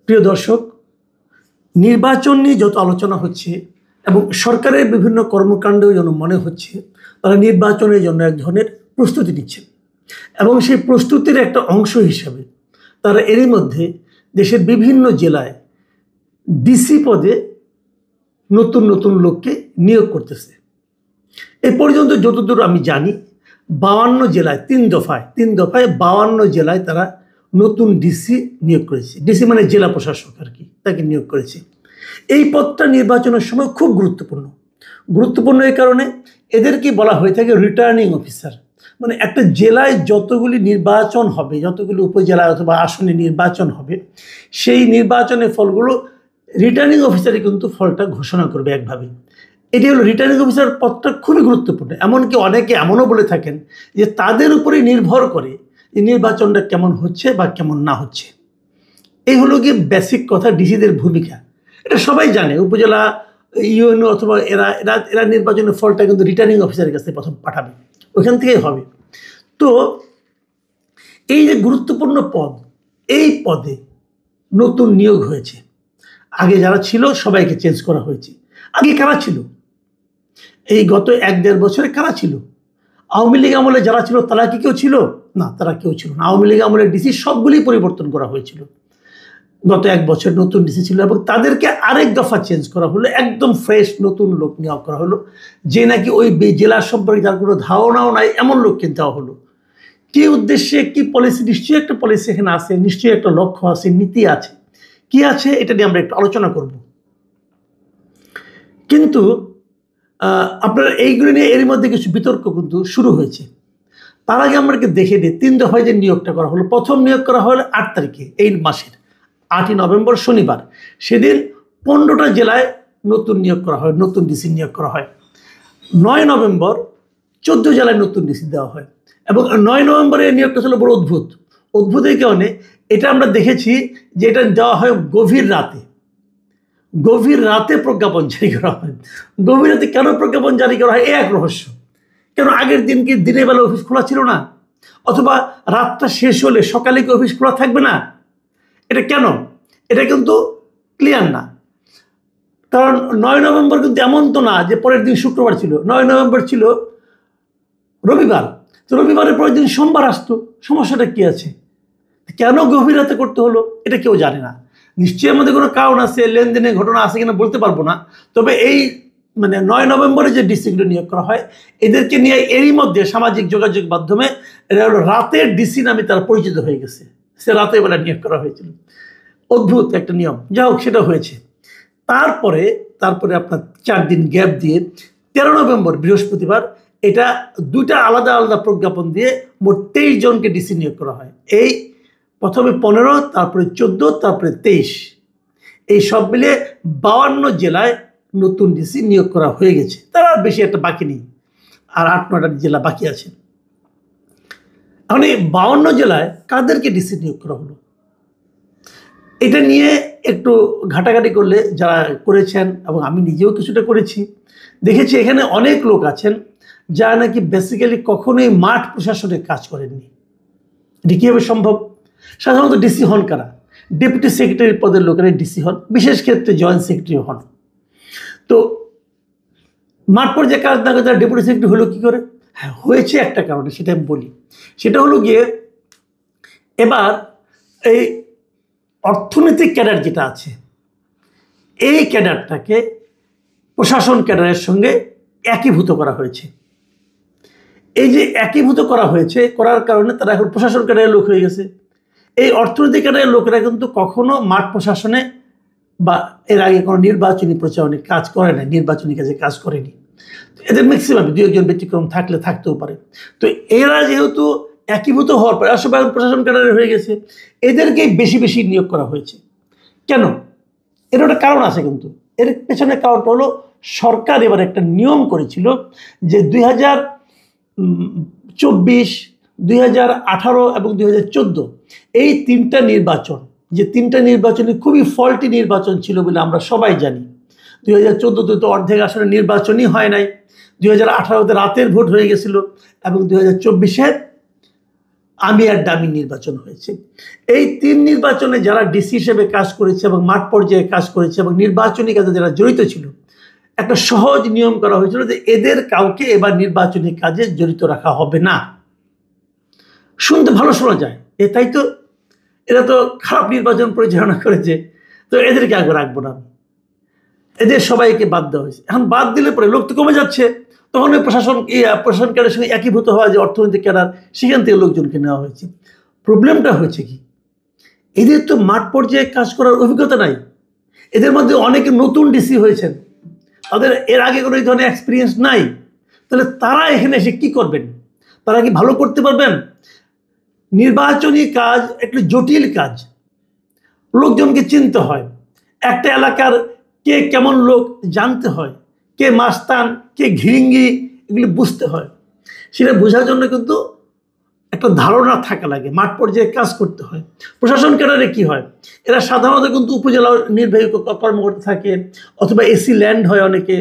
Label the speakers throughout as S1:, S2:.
S1: প্রিয় দর্শক, নির্বাচন নিয়ে যত আলোচনা হচ্ছে এবং সরকারের বিভিন্ন কর্মকাণ্ডেও যেন মনে হচ্ছে তারা নির্বাচনের জন্য এক ধরনের প্রস্তুতি নিচ্ছেন এবং সেই প্রস্তুতির একটা অংশ হিসাবে তারা এরই মধ্যে দেশের বিভিন্ন জেলায় ডিসি পদে নতুন নতুন লোককে নিয়োগ করতেছে। এ পর্যন্ত যতদূর আমি জানি 52 জেলায় তিন দফায় 52 জেলায় তারা নতুন ডিসি নিয়োগ করেছে। ডিসি মানে জেলা প্রশাসক আর কি, তাকে নিয়োগ করেছে। এই পদটা নির্বাচনের সময় খুব গুরুত্বপূর্ণ এই কারণে এদেরকে বলা হয়ে থাকে রিটার্নিং অফিসার। মানে একটা জেলায় যতগুলি নির্বাচন হবে, যতগুলি উপজেলা অথবা আসনে নির্বাচন হবে, সেই নির্বাচনের ফলগুলো রিটার্নিং অফিসারই কিন্তু ফলটা ঘোষণা করবে একভাবে। এটি হলো রিটার্নিং অফিসার পদটা খুবই গুরুত্বপূর্ণ। এমনকি অনেকে এমনও বলে থাকেন যে তাদের উপরে নির্ভর করে যে নির্বাচনটা কেমন হচ্ছে বা কেমন না হচ্ছে। এই হলো গিয়ে বেসিক কথা, ডিসিদের ভূমিকা। এটা সবাই জানে। উপজেলা ইউএনও অথবা এরা নির্বাচনের ফলটা কিন্তু রিটার্নিং অফিসারের কাছে প্রথম পাঠাবে, ওইখান থেকেই হবে। তো এই যে গুরুত্বপূর্ণ পদ, এই পদে নতুন নিয়োগ হয়েছে। আগে যারা ছিল সবাইকে চেঞ্জ করা হয়েছে। আগে কারা ছিল? এই গত 1-1.5 বছরে কারা ছিল? আওয়ামী লীগ আমলে যারা ছিল তারা কি কেউ ছিল? না, তারা কেউ ছিল না। আওয়ামী লীগ আমলের ডিসি সবগুলি পরিবর্তন করা হয়েছিল। গত 1 বছর নতুন ডিসি ছিল এবং তাদেরকে আরেক দফা চেঞ্জ করা হলো, একদম ফ্রেশ নতুন লোক নিয়োগ করা হলো, যে নাকি ওই জেলার সম্পর্কে যার কোনো ধারণাও নাই এমন লোককে দেওয়া হলো। কি উদ্দেশ্যে, কি পলিসি? নিশ্চয়ই একটা পলিসি এখানে আছে, নিশ্চয়ই একটা লক্ষ্য আছে, নীতি আছে। কি আছে এটা নিয়ে আমরা একটু আলোচনা করব। কিন্তু আপনারা এইগুলো নিয়ে এর মধ্যে কিছু বিতর্ক কিন্তু শুরু হয়েছে। তার আগে আমাকে দেখে নিই 3 দফায় যে নিয়োগটা করা হলো। প্রথম নিয়োগ করা হলো 8 তারিখে, এই মাসের 8ই নভেম্বর শনিবার। সেদিন 15টা জেলায় নতুন নিয়োগ করা হয়, নতুন ডিসি নিয়োগ করা হয়। 9 নভেম্বর 14 জেলায় নতুন ডিসি দেওয়া হয় এবং 9 নভেম্বরে নিয়োগটা ছিল বড় অদ্ভুত এই কারণে এটা আমরা দেখেছি যে এটা দেওয়া হয় গভীর রাতে প্রজ্ঞাপন জারি করা হয়। গভীর রাতে কেন প্রজ্ঞাপন জারি করা হয়, এক রহস্য। কেন আগের দিন কি দিনের বেলা অফিস খোলা ছিল না? অথবা রাতটা শেষ হলে সকালে কি অফিস খোলা থাকবে না? এটা কেন? এটা কিন্তু ক্লিয়ার না। কারণ 9 নভেম্বর কিন্তু এমন তো না যে পরের দিন শুক্রবার ছিল। 9 নভেম্বর ছিল রবিবার। তো রবিবারের পরের দিন সোমবার আসতো। সমস্যাটা কি আছে? কেন গভীর রাতে করতে হলো এটা কেউ জানে না। নিশ্চয়ই আমাদের কোনো কারণ আছে, লেনদেনের ঘটনা আছে কিনা বলতে পারবো না। তবে এই 9 নভেম্বরে যে ডিসিগুলো নিয়োগ করা হয়, এদেরকে নিয়ে এরই মধ্যে সামাজিক যোগাযোগ মাধ্যমে এরা হলো রাতের ডিসি নামে তারা পরিচিত হয়ে গেছে। সে রাতে বেলা নিয়োগ করা হয়েছিল। অদ্ভুত একটা নিয়ম। যা হোক, সেটা হয়েছে। তারপরে আপনার 4 দিন গ্যাপ দিয়ে 13 নভেম্বর বৃহস্পতিবার এটা 2টা আলাদা প্রজ্ঞাপন দিয়ে মোট 23 জনকে ডিসি নিয়োগ করা হয়। এই প্রথমে 15, তারপরে 14, তারপরে 23, এই সব মিলে 52 জেলায় নতুন ডিসি নিয়োগ করা হয়ে গেছে। তার আর বেশি একটা বাকি নেই, আর 8-9টা জেলা বাকি আছে। এখন এই 52 জেলায় কাদেরকে ডিসি নিয়োগ করা হলো, এটা নিয়ে একটু ঘাটাঘাটি করলে যারা করেছেন এবং আমি নিজেও কিছুটা করেছি, দেখেছি এখানে অনেক লোক আছেন যারা নাকি বেসিক্যালি কখনোই মাঠ প্রশাসনের কাজ করেননি। এটি কীভাবে সম্ভব? সাধারণত ডিসি হন কারা? ডেপুটি সেক্রেটারি পদের লোকেরা ডিসি হন, বিশেষ ক্ষেত্রে জয়েন্ট সেক্রেটারি হন। তো মাঠ পর্যায়ে কাজ না করে তারা ডেপুটি সেক্রেটারি হলো কী করে? হ্যাঁ, হয়েছে একটা কারণে, সেটা আমি বলি। সেটা হলো গিয়ে এবার এই অর্থনৈতিক ক্যাডার যেটা আছে, এই ক্যাডারটাকে প্রশাসন ক্যাডারের সঙ্গে একীভূত করা হয়েছে। এই যে একীভূত করা হয়েছে, করার কারণে তারা এখন প্রশাসন ক্যাডারের লোক হয়ে গেছে। এই অর্থনৈতিক ক্যাডারের লোকেরা কিন্তু কখনো মাঠ প্রশাসনে বা এর আগে কোনো নির্বাচনী প্রচারণে কাজ করে না, নির্বাচনী কাজে কাজ করেনি। এদের ম্যাক্সিমাম 2-1 ব্যতিক্রম থাকতেও পারে। তো এরা যেহেতু একীভূত হওয়ার পরে সবাই প্রশাসন ক্যাডারে হয়ে গেছে, এদেরকেই বেশি নিয়োগ করা হয়েছে। কেন? এর একটা কারণ আছে, কিন্তু এর পেছনে কারণটা হলো সরকার এবার একটা নিয়ম করেছিল যে 2024, 2018 এবং 2014 এই 3টা নির্বাচন, যে 3টা নির্বাচনই খুবই ফল্টি নির্বাচন ছিল বলে আমরা সবাই জানি। 2014তে তো অর্ধেক আসলে নির্বাচনই হয় নাই, 2018তে রাতের ভোট হয়ে গেছিল এবং 2024-এ আমি আর ডামি নির্বাচন হয়েছে। এই 3 নির্বাচনে যারা ডিসি হিসেবে কাজ করেছে এবং মাঠ পর্যায়ে কাজ করেছে এবং নির্বাচনী কাজে যারা জড়িত ছিল, একটা সহজ নিয়ম করা হয়েছিল যে এদের কাউকে এবার নির্বাচনী কাজে জড়িত রাখা হবে না। শুনতে ভালো শোনা যায়, তাই তো এরা তো খারাপ নির্বাচন পরিচালনা করেছে, তো এদেরকে আগে রাখবো না, এদের সবাইকে বাদ দেওয়া হয়েছে। এখন বাদ দিলে পরে লোক তো কমে যাচ্ছে, তখন ওই প্রশাসন ক্যাডারের সঙ্গে একীভূত হওয়া যে অর্থনৈতিক ক্যাডার, সেখান থেকে লোকজনকে নেওয়া হয়েছে। প্রবলেমটা হয়েছে কি, এদের তো মাঠ পর্যায়ে কাজ করার অভিজ্ঞতা নাই। এদের মধ্যে অনেকে নতুন ডিসি হয়েছেন, তাদের এর আগে কোনো এই ধরনের এক্সপিরিয়েন্স নাই। তাহলে তারা এখানে এসে কি করবেন? তারা কি ভালো করতে পারবেন? নির্বাচনী কাজ একটু জটিল কাজ, লোকজনকে চিনতে হয়, একটা এলাকার কে কেমন লোক জানতে হয়, কে মাস্তান কে ঘিরিঙ্গি, এগুলি বুঝতে হয়। সেটা বোঝার জন্য কিন্তু একটা ধারণা থাকা লাগে, মাঠ পর্যায়ে কাজ করতে হয়। প্রশাসন ক্যাডারে কি হয়, এরা সাধারণত কিন্তু উপজেলা নির্বাহী কর্মকর্তা থাকে, অথবা এসি ল্যান্ড হয় অনেকে,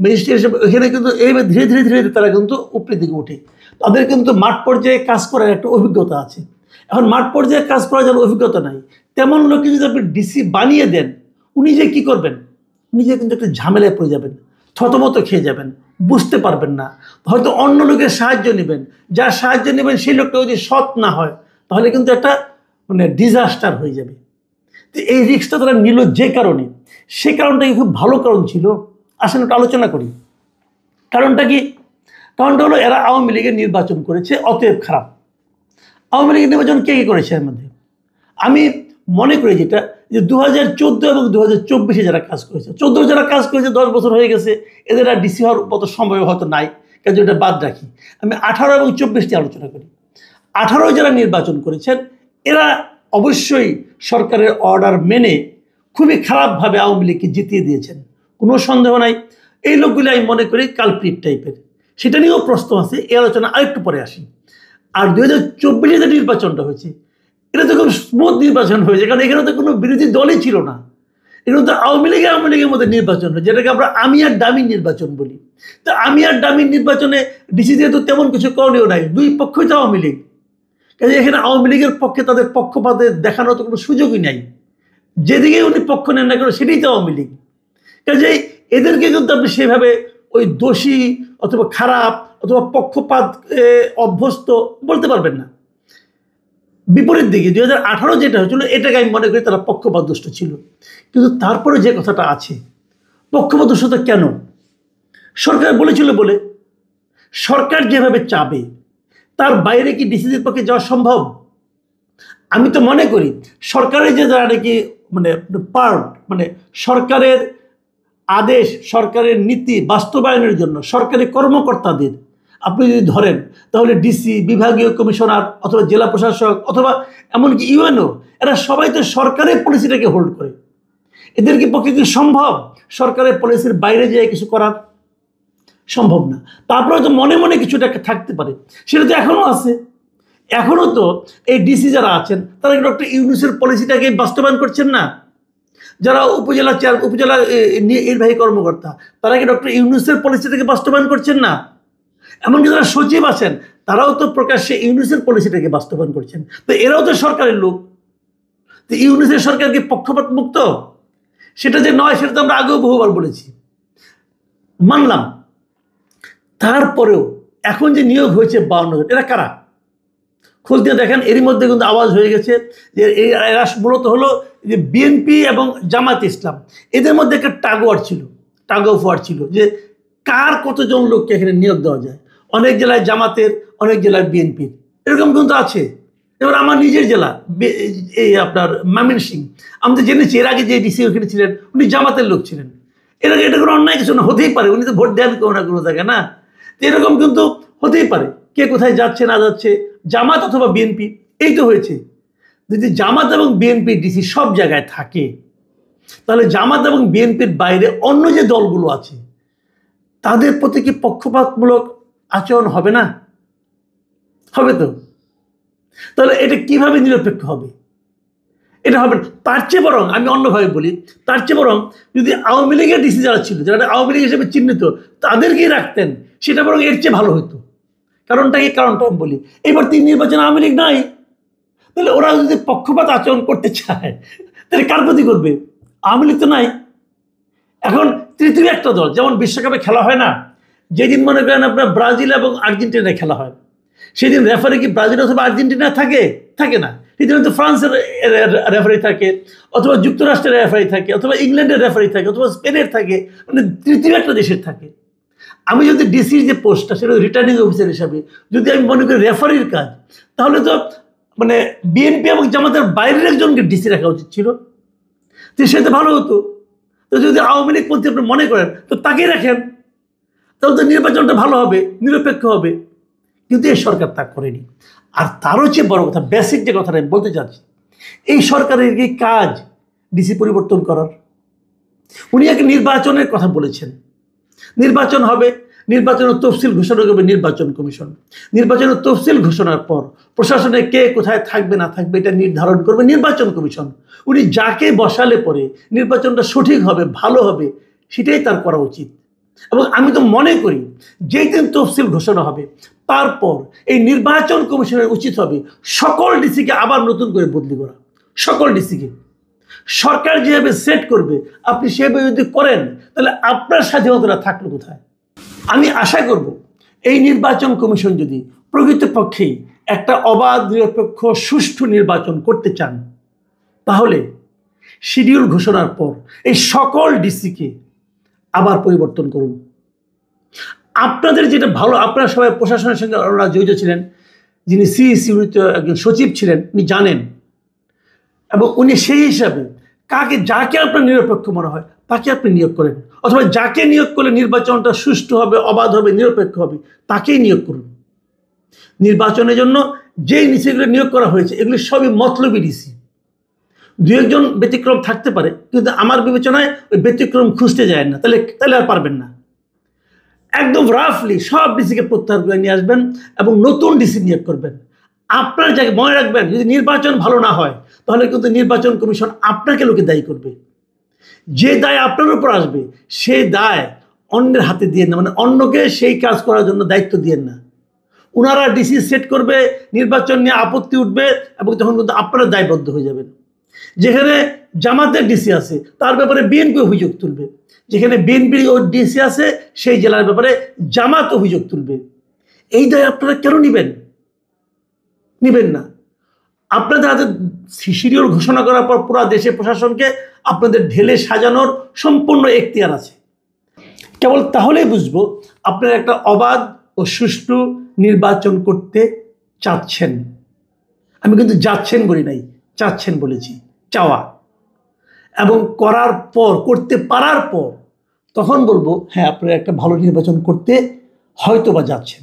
S1: ম্যাজিস্ট্রেট হিসেবে এখানে কিন্তু এইভাবে ধীরে ধীরে ধীরে ধীরে তারা কিন্তু উপরের দিকে ওঠে। তাদের কিন্তু মাঠ পর্যায়ে কাজ করার একটা অভিজ্ঞতা আছে। এখন মাঠ পর্যায়ে কাজ করার যেন অভিজ্ঞতা নাই, তেমন লোককে যদি আপনি ডিসি বানিয়ে দেন, উনি যে কী করবেন? উনি যে কিন্তু একটা ঝামেলায় পড়ে যাবেন, থতমত খেয়ে যাবেন, বুঝতে পারবেন না। হয়তো অন্য লোকের সাহায্য নেবেন, যার সাহায্য নেবেন সেই লোকটা যদি সৎ না হয়, তাহলে কিন্তু একটা ডিজাস্টার হয়ে যাবে। তো এই রিস্কটা তারা নিল যে কারণে, সে কারণটা খুব ভালো কারণ ছিল। আসেন একটু আলোচনা করি। কারণটা কি? কারণটা হলো এরা আওয়ামী লীগের নির্বাচন করেছে, অতএব খারাপ। আওয়ামী লীগের নির্বাচন কে করেছে এর মধ্যে? আমি মনে করি যেটা, যে 2014 এবং 2024 যারা কাজ করেছে, 14 যারা কাজ করেছে 10 বছর হয়ে গেছে, এদের আর ডিসি হওয়ার মতো সম্ভব হয়তো নাই, কাজে এটা বাদ রাখি। আমি 18 এবং 24টি আলোচনা করি। 18 যারা নির্বাচন করেছেন, এরা অবশ্যই সরকারের অর্ডার মেনে খুবই খারাপভাবে আওয়ামী লীগকে জিতিয়ে দিয়েছেন, কোনো সন্দেহ নাই। এই লোকগুলি আমি মনে করি কালপ্রিট টাইপের, সেটা নিয়েও প্রশ্ন আছে, এই আলোচনা আরেকটু পরে আসি। আর 2024 যে নির্বাচনটা হয়েছে, এটা তো খুব স্মুথ নির্বাচন হয়েছে, কারণ এখানে তো কোনো বিরোধী দলই ছিল না। এখানে তো আওয়ামী লীগের মধ্যে নির্বাচন হয়, যেটাকে আমরা আমি আর ডামির নির্বাচন বলি। তো আমি আর ডামির নির্বাচনে ডিসি দিয়ে তো তেমন কিছু করণীয় নাই, দুই পক্ষই তো আওয়ামী লীগ, কাজে এখানে আওয়ামী লীগের পক্ষে তাদের পক্ষপাতের দেখানোর তো কোনো সুযোগই নাই। যেদিকে উনি পক্ষ নেন না কেন, সেটাই তো আওয়ামী লীগ। কাজে এদেরকে কিন্তু আপনি সেভাবে ওই দোষী অথবা খারাপ অথবা পক্ষপাত অভ্যস্ত বলতে পারবেন না। বিপরীত দিকে 2018 যেটা হয়েছিল, এটাকে আমি মনে করি তারা পক্ষপাত দুষ্ট ছিল। কিন্তু তারপরে যে কথাটা আছে, পক্ষপাত দুষ্টতা কেন? সরকার বলেছিল বলে, সরকার যেভাবে চাবে তার বাইরে কি ডিসিদের পক্ষে যাওয়া সম্ভব? আমি তো মনে করি সরকারের যে যারা নাকি সরকারের আদেশ, সরকারের নীতি বাস্তবায়নের জন্য সরকারি কর্মকর্তাদের আপনি যদি ধরেন, তাহলে ডিসি, বিভাগীয় কমিশনার অথবা জেলা প্রশাসক অথবা এমনকি ইউএনও, এরা সবাই তো সরকারের পলিসিটাকে হোল্ড করে। এদেরকে পক্ষে কি সম্ভব সরকারের পলিসির বাইরে যেয়ে কিছু করার? সম্ভব না। তারপরে তো মনে মনে কিছুটা থাকতে পারে, সেটা তো এখনও আছে। এখনও তো এই ডিসি যারা আছেন, তারা ডক্টর ইউনূসের পলিসিটাকে বাস্তবায়ন করছেন না। যারা উপজেলা নির্বাহী কর্মকর্তা, তারা কি ডক্টর ইউনূসের পলিসিটাকে বাস্তবায়ন করছেন না? এমনকি যারা সচিব আছেন, তারাও তো প্রকাশ্যে ইউনূসের পলিসিটাকে বাস্তবায়ন করছেন। তো এরাও তো সরকারের লোক। তো ইউনূসের সরকার কি পক্ষপাত মুক্ত? সেটা যে নয়, সেটা তো আমরা আগেও বহুবার বলেছি, মানলাম। তারপরেও এখন যে নিয়োগ হয়েছে 52 জন, এরা কারা? খোঁজ দিয়ে দেখেন, এরই মধ্যে কিন্তু আওয়াজ হয়ে গেছে যে এরা মূলত হলো যে বিএনপি এবং জামাত ইসলাম, এদের মধ্যে একটা টাগ অফ ওয়ার ছিল যে কার কতজন লোককে এখানে নিয়োগ দেওয়া যায়। অনেক জেলায় জামাতের, অনেক জেলায় বিএনপির, এরকম কিন্তু আছে। এবার আমার নিজের জেলা এই আপনার ময়মনসিংহ, আমি তো জেনেছি এর আগে যে ডিসি ওখানে ছিলেন, উনি জামাতের লোক ছিলেন। এর আগে এটা কোনো অন্যায় কিছু না, হতেই পারে, উনি তো ভোট দেন কোনো না কোনো জায়গায় না। তো এরকম কিন্তু হতেই পারে, কে কোথায় যাচ্ছে না যাচ্ছে, জামাত অথবা বিএনপি, এই তো হয়েছে। যদি জামাত এবং বিএনপি ডিসি সব জায়গায় থাকে, তাহলে জামাত এবং বিএনপির বাইরে অন্য যে দলগুলো আছে, তাদের প্রতি কি পক্ষপাতমূলক আচরণ হবে না? হবে তো। তাহলে এটা কিভাবে নিরপেক্ষ হবে? এটা হবে না। তার চেয়ে বরং আমি অন্যভাবে বলি, তার চেয়ে বরং যদি আওয়ামী লীগের ডিসি যারা ছিল, যারা আওয়ামী লীগ হিসেবে চিহ্নিত, তাদেরকেই রাখতেন, সেটা বরং এর চেয়ে ভালো হতো। কারণটা কি? কারণটা আমি বলি, এবার 3 নির্বাচনে আওয়ামী লীগ নাই, তাহলে ওরা যদি পক্ষপাত আচরণ করতে চায় তাহলে কার প্রতি করবে? আওয়ামী লীগ তো নাই। এখন তৃতীয় একটা দল, যেমন বিশ্বকাপে খেলা হয় না, যেদিন মনে করেন আপনার ব্রাজিল এবং আর্জেন্টিনায় খেলা হয়, সেদিন রেফারি কি ব্রাজিল অথবা আর্জেন্টিনা থাকে? থাকে না। সেদিন তো ফ্রান্সের রেফারি থাকে, অথবা যুক্তরাষ্ট্রের রেফারি থাকে, অথবা ইংল্যান্ডের রেফারি থাকে, অথবা স্পেনের থাকে, মানে তৃতীয় একটা দেশের থাকে। আমি যদি ডিসির যে পোস্টটা, সেটা রিটার্নিং অফিসার হিসাবে যদি আমি মনে করি রেফারির কাজ, তাহলে তো মানে বিএনপি এবং জামাতের বাইরের একজনকে ডিসি রাখা উচিত ছিল, তো সেটা ভালো হতো। তো যদি আওয়ামী লীগ পন্থী আপনি মনে করেন, তো তাকেই রাখেন, তাহলে তো নির্বাচনটা ভালো হবে, নিরপেক্ষ হবে। কিন্তু এই সরকার তা করেনি। আর তারও চেয়ে বড় কথা, বেসিক যে কথাটা আমি বলতে চাচ্ছি, এই সরকারের কি কাজ ডিসি পরিবর্তন করার? উনি এক নির্বাচনের কথা বলেছেন, নির্বাচন হবে, নির্বাচনের তফসিল ঘোষণা করবে নির্বাচন কমিশন, নির্বাচনের তফসিল ঘোষণার পর প্রশাসনে কে কোথায় থাকবে না থাকবে এটা নির্ধারণ করবে নির্বাচন কমিশন। উনি যাকে বসালে পরে নির্বাচনটা সঠিক হবে, ভালো হবে, সেটাই তার করা উচিত। এবং আমি তো মনে করি যেই দিন তফসিল ঘোষণা হবে, তারপর এই নির্বাচন কমিশনের উচিত হবে সকল ডিসিকে আবার নতুন করে বদলি করা। সকল ডিসিকে সরকার যেভাবে সেট করবে, আপনি সেভাবে যদি করেন, তাহলে আপনার স্বাধীনতা থাকলো কোথায়? আমি আশা করব এই নির্বাচন কমিশন যদি প্রকৃতপক্ষেই একটা অবাধ, নিরপেক্ষ, সুষ্ঠু নির্বাচন করতে চান, তাহলে শিডিউল ঘোষণার পর এই সকল ডিসিকে আবার পরিবর্তন করুন। আপনাদের যেটা ভালো, আপনারা সবাই প্রশাসনের সঙ্গে ওনারা জড়িত ছিলেন, যিনি সিইসি উনি তো একজন সচিব ছিলেন, উনি জানেন, এবং উনি সেই হিসাবে যাকে আপনার নিরপেক্ষ মনে হয় তাকে আপনি নিয়োগ করেন, অথবা যাকে নিয়োগ করলে নির্বাচনটা সুষ্ঠু হবে, অবাধ হবে, নিরপেক্ষ হবে, তাকেই নিয়োগ করুন। নির্বাচনের জন্য যেই ডিসিগুলো নিয়োগ করা হয়েছে, এগুলি সবই মতলবী ডিসি। দু একজন ব্যতিক্রম থাকতে পারে, কিন্তু আমার বিবেচনায় ওই ব্যতিক্রম খুঁজতে যায় না, তাহলে আর পারবেন না। একদম রাফলি সব ডিসিকে প্রত্যাহার করে নিয়ে আসবেন এবং নতুন ডিসি নিয়োগ করবেন। আপনার জায়গায় মনে রাখবেন, যদি নির্বাচন ভালো না হয়, তাহলে কিন্তু নির্বাচন কমিশন আপনাকে লোকে দায়ী করবে। যে দায় আপনার উপর আসবে, সেই দায় অন্যের হাতে দিয়ে না, মানে অন্যকে সেই কাজ করার জন্য দায়িত্ব দিয়েন না। ওনারা ডিসি সেট করবে, নির্বাচন নিয়ে আপত্তি উঠবে, এবং তখন কিন্তু আপনারা দায়বদ্ধ হয়ে যাবেন। যেখানে জামাতের ডিসি আছে, তার ব্যাপারে বিএনপি অভিযোগ তুলবে। যেখানে বিএনপির ডিসি আছে, সেই জেলার ব্যাপারে জামাত অভিযোগ তুলবে। এই দায় আপনারা কেন নিবেন না? আপনাদের হাতে শিডিউল ঘোষণা করার পর পুরো দেশে প্রশাসনকে আপনাদের ঢেলে সাজানোর সম্পূর্ণ এখতিয়ার আছে। কেবল তাহলেই বুঝবো আপনারা একটা অবাধ ও সুষ্ঠু নির্বাচন করতে চাচ্ছেন। আমি কিন্তু যাচ্ছেন বলি নাই, চাচ্ছেন বলেছি, চাওয়া। এবং করার পর, করতে পারার পর তখন বলবো হ্যাঁ, আপনারা একটা ভালো নির্বাচন করতে হয়তো বা যাচ্ছেন।